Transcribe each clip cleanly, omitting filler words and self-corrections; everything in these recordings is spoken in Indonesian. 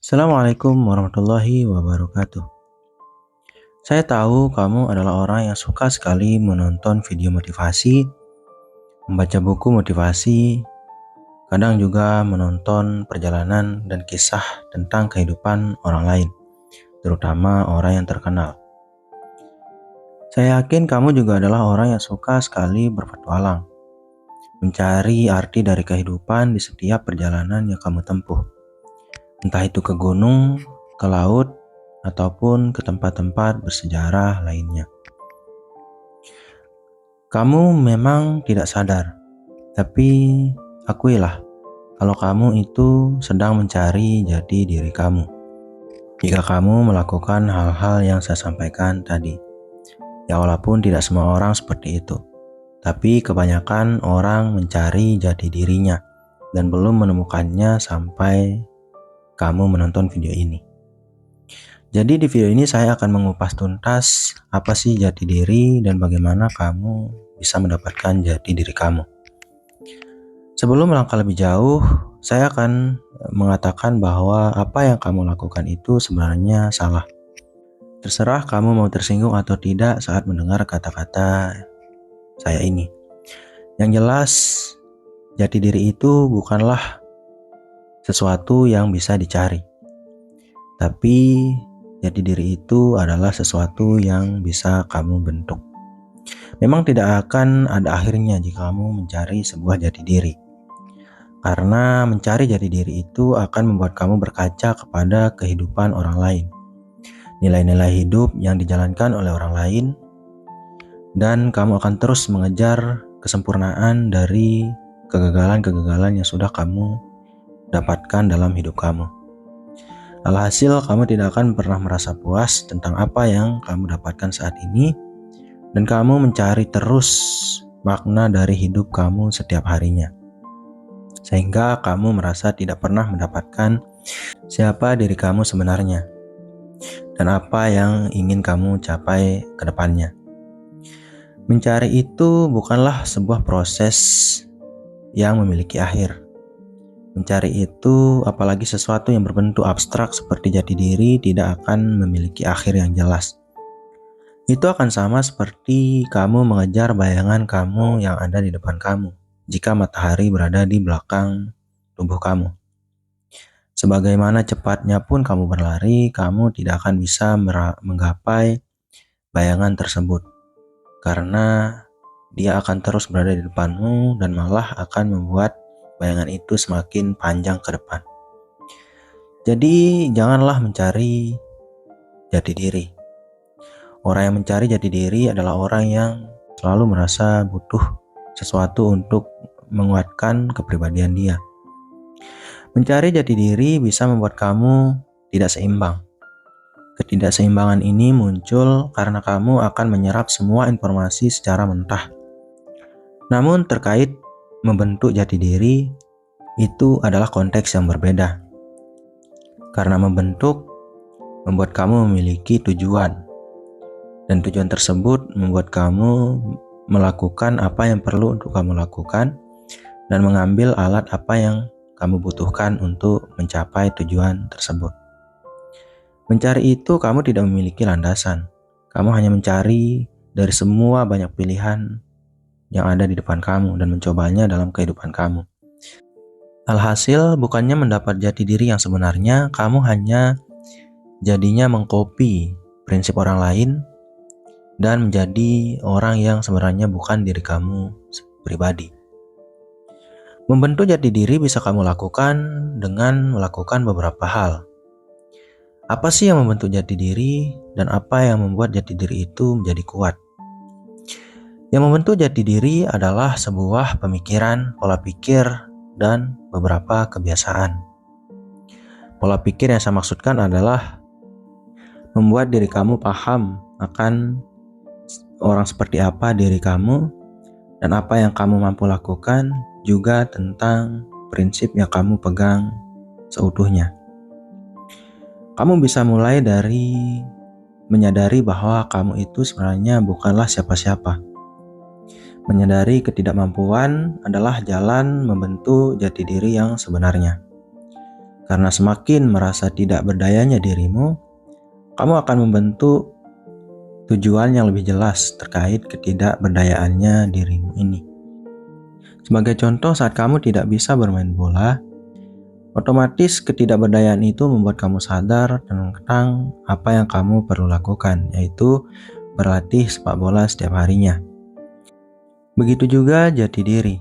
Assalamualaikum warahmatullahi wabarakatuh. Saya tahu kamu adalah orang yang suka sekali menonton video motivasi, membaca buku motivasi, kadang juga menonton perjalanan dan kisah tentang kehidupan orang lain, terutama orang yang terkenal. Saya yakin kamu juga adalah orang yang suka sekali berpetualang, mencari arti dari kehidupan di setiap perjalanan yang kamu tempuh. Entah itu ke gunung, ke laut, ataupun ke tempat-tempat bersejarah lainnya. Kamu memang tidak sadar, tapi akuilah kalau kamu itu sedang mencari jati diri kamu. Jika kamu melakukan hal-hal yang saya sampaikan tadi, ya walaupun tidak semua orang seperti itu, tapi kebanyakan orang mencari jati dirinya dan belum menemukannya sampai kamu menonton video ini. Jadi di video ini saya akan mengupas tuntas apa sih jati diri dan bagaimana kamu bisa mendapatkan jati diri kamu. Sebelum melangkah lebih jauh, saya akan mengatakan bahwa apa yang kamu lakukan itu sebenarnya salah. Terserah kamu mau tersinggung atau tidak saat mendengar kata-kata saya ini. Yang jelas, jati diri itu bukanlah sesuatu yang bisa dicari. Tapi jati diri itu adalah sesuatu yang bisa kamu bentuk. Memang tidak akan ada akhirnya jika kamu mencari sebuah jati diri. Karena mencari jati diri itu akan membuat kamu berkaca kepada kehidupan orang lain. Nilai-nilai hidup yang dijalankan oleh orang lain. Dan kamu akan terus mengejar kesempurnaan dari kegagalan-kegagalan yang sudah kamu dapatkan dalam hidup kamu. Alhasil, kamu tidak akan pernah merasa puas tentang apa yang kamu dapatkan saat ini, dan kamu mencari terus makna dari hidup kamu setiap harinya. Sehingga kamu merasa tidak pernah mendapatkan siapa diri kamu sebenarnya, dan apa yang ingin kamu capai ke depannya. Mencari itu bukanlah sebuah proses yang memiliki akhir. Mencari itu, apalagi sesuatu yang berbentuk abstrak seperti jati diri, tidak akan memiliki akhir yang jelas. Itu akan sama seperti kamu mengejar bayangan kamu yang ada di depan kamu, jika matahari berada di belakang tubuh kamu. Sebagaimana cepatnya pun kamu berlari, kamu tidak akan bisa menggapai bayangan tersebut, karena dia akan terus berada di depanmu dan malah akan membuat bayangan itu semakin panjang ke depan. Jadi janganlah mencari jati diri. Orang yang mencari jati diri adalah orang yang selalu merasa butuh sesuatu untuk menguatkan kepribadian dia. Mencari jati diri bisa membuat kamu tidak seimbang. Ketidakseimbangan ini muncul karena kamu akan menyerap semua informasi secara mentah. Namun terkait membentuk jati diri, itu adalah konteks yang berbeda. Karena membentuk membuat kamu memiliki tujuan, dan tujuan tersebut membuat kamu melakukan apa yang perlu untuk kamu lakukan dan mengambil alat apa yang kamu butuhkan untuk mencapai tujuan tersebut. Mencari itu kamu tidak memiliki landasan. Kamu hanya mencari dari semua banyak pilihan yang ada di depan kamu dan mencobanya dalam kehidupan kamu. Alhasil, bukannya mendapat jati diri yang sebenarnya, kamu hanya jadinya mengkopi prinsip orang lain dan menjadi orang yang sebenarnya bukan diri kamu pribadi. Membentuk jati diri bisa kamu lakukan dengan melakukan beberapa hal. Apa sih yang membentuk jati diri dan apa yang membuat jati diri itu menjadi kuat? Yang membentuk jati diri adalah sebuah pemikiran, pola pikir, dan beberapa kebiasaan. Pola pikir yang saya maksudkan adalah membuat diri kamu paham akan orang seperti apa diri kamu dan apa yang kamu mampu lakukan, juga tentang prinsip yang kamu pegang seutuhnya. Kamu bisa mulai dari menyadari bahwa kamu itu sebenarnya bukanlah siapa-siapa. Menyadari ketidakmampuan adalah jalan membentuk jati diri yang sebenarnya. Karena semakin merasa tidak berdayanya dirimu, kamu akan membentuk tujuan yang lebih jelas terkait ketidakberdayaannya dirimu ini. Sebagai contoh, saat kamu tidak bisa bermain bola, otomatis ketidakberdayaan itu membuat kamu sadar tentang apa yang kamu perlu lakukan, yaitu berlatih sepak bola setiap harinya. Begitu juga jati diri.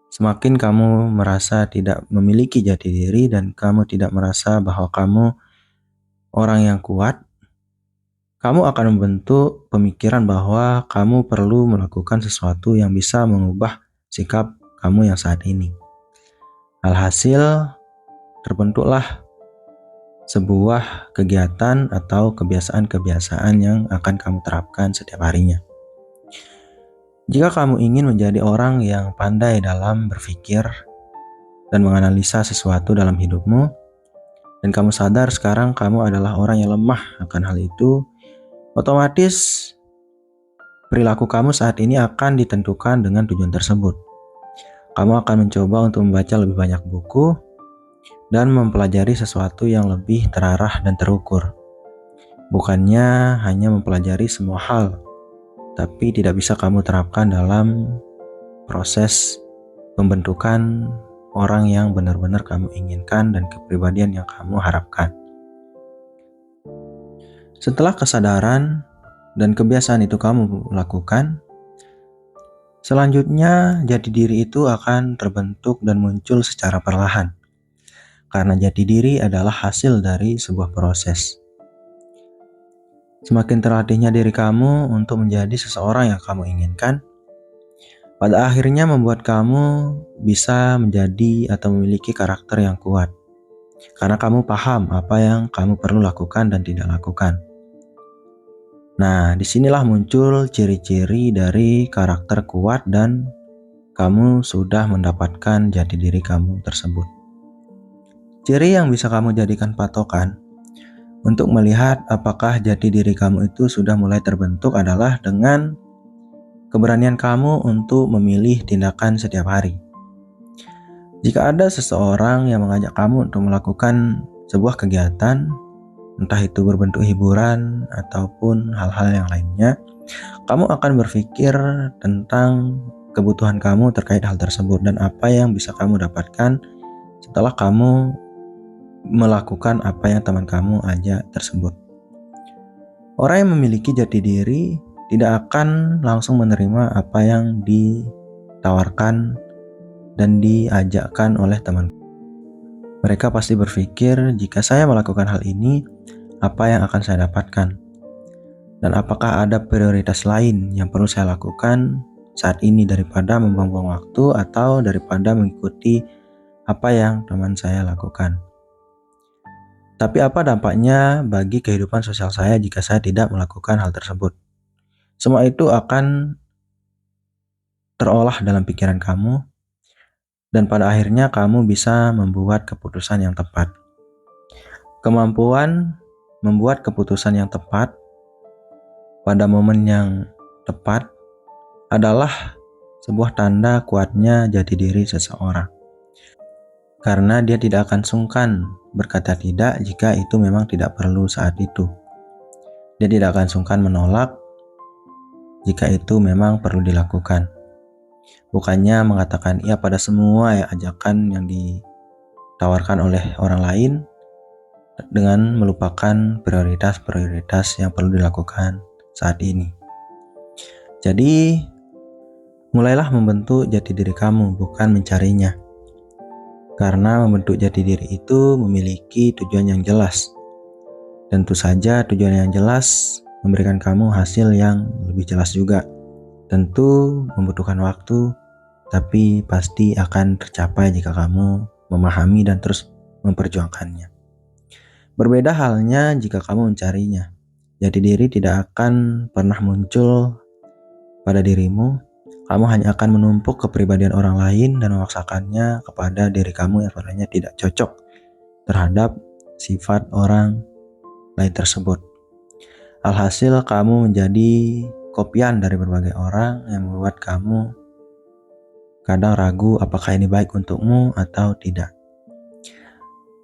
Semakin kamu merasa tidak memiliki jati diri dan kamu tidak merasa bahwa kamu orang yang kuat, kamu akan membentuk pemikiran bahwa kamu perlu melakukan sesuatu yang bisa mengubah sikap kamu yang saat ini. Alhasil, terbentuklah sebuah kegiatan atau kebiasaan-kebiasaan yang akan kamu terapkan setiap harinya. Jika kamu ingin menjadi orang yang pandai dalam berpikir dan menganalisa sesuatu dalam hidupmu, dan kamu sadar sekarang kamu adalah orang yang lemah akan hal itu, otomatis perilaku kamu saat ini akan ditentukan dengan tujuan tersebut. Kamu akan mencoba untuk membaca lebih banyak buku dan mempelajari sesuatu yang lebih terarah dan terukur. Bukannya hanya mempelajari semua hal, tapi tidak bisa kamu terapkan dalam proses pembentukan orang yang benar-benar kamu inginkan dan kepribadian yang kamu harapkan. Setelah kesadaran dan kebiasaan itu kamu lakukan, selanjutnya jati diri itu akan terbentuk dan muncul secara perlahan. Karena jati diri adalah hasil dari sebuah proses. Semakin terlatihnya diri kamu untuk menjadi seseorang yang kamu inginkan, pada akhirnya membuat kamu bisa menjadi atau memiliki karakter yang kuat. Karena kamu paham apa yang kamu perlu lakukan dan tidak lakukan. Nah, disinilah muncul ciri-ciri dari karakter kuat dan kamu sudah mendapatkan jati diri kamu tersebut. Ciri yang bisa kamu jadikan patokan untuk melihat apakah jati diri kamu itu sudah mulai terbentuk adalah dengan keberanian kamu untuk memilih tindakan setiap hari. Jika ada seseorang yang mengajak kamu untuk melakukan sebuah kegiatan, entah itu berbentuk hiburan ataupun hal-hal yang lainnya, kamu akan berpikir tentang kebutuhan kamu terkait hal tersebut dan apa yang bisa kamu dapatkan setelah kamu melakukan apa yang teman kamu ajak tersebut. Orang yang memiliki jati diri tidak akan langsung menerima apa yang ditawarkan dan diajakkan oleh teman. Mereka pasti berpikir, jika saya melakukan hal ini, apa yang akan saya dapatkan? Dan apakah ada prioritas lain yang perlu saya lakukan saat ini daripada membuang-buang waktu atau daripada mengikuti apa yang teman saya lakukan? Tapi apa dampaknya bagi kehidupan sosial saya jika saya tidak melakukan hal tersebut? Semua itu akan terolah dalam pikiran kamu dan pada akhirnya kamu bisa membuat keputusan yang tepat. Kemampuan membuat keputusan yang tepat pada momen yang tepat adalah sebuah tanda kuatnya jati diri seseorang. Karena dia tidak akan sungkan berkata tidak jika itu memang tidak perlu saat itu. Dia tidak akan sungkan menolak jika itu memang perlu dilakukan. Bukannya mengatakan iya pada semua ajakan yang ditawarkan oleh orang lain dengan melupakan prioritas-prioritas yang perlu dilakukan saat ini. Jadi, mulailah membentuk jati diri kamu, bukan mencarinya. Karena membentuk jati diri itu memiliki tujuan yang jelas. Tentu saja tujuan yang jelas memberikan kamu hasil yang lebih jelas juga. Tentu membutuhkan waktu, tapi pasti akan tercapai jika kamu memahami dan terus memperjuangkannya. Berbeda halnya jika kamu mencarinya. Jati diri tidak akan pernah muncul pada dirimu. Kamu hanya akan menumpuk kepribadian orang lain dan memaksakannya kepada diri kamu yang sebenarnya tidak cocok terhadap sifat orang lain tersebut. Alhasil kamu menjadi kopian dari berbagai orang yang membuat kamu kadang ragu apakah ini baik untukmu atau tidak.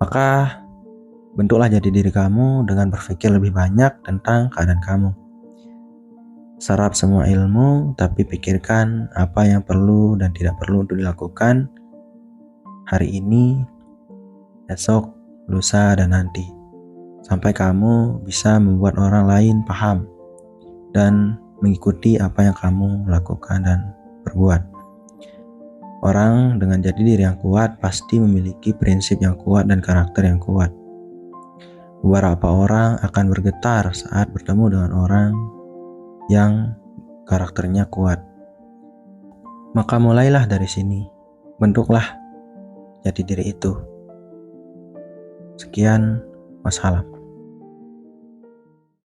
Maka bentuklah jati diri kamu dengan berpikir lebih banyak tentang keadaan kamu. Serap semua ilmu, tapi pikirkan apa yang perlu dan tidak perlu untuk dilakukan hari ini, besok, lusa, dan nanti. Sampai kamu bisa membuat orang lain paham dan mengikuti apa yang kamu lakukan dan perbuat. Orang dengan jati diri yang kuat pasti memiliki prinsip yang kuat dan karakter yang kuat. Beberapa orang akan bergetar saat bertemu dengan orang yang karakternya kuat. Maka mulailah dari sini, bentuklah jati diri itu. Sekian, wassalam.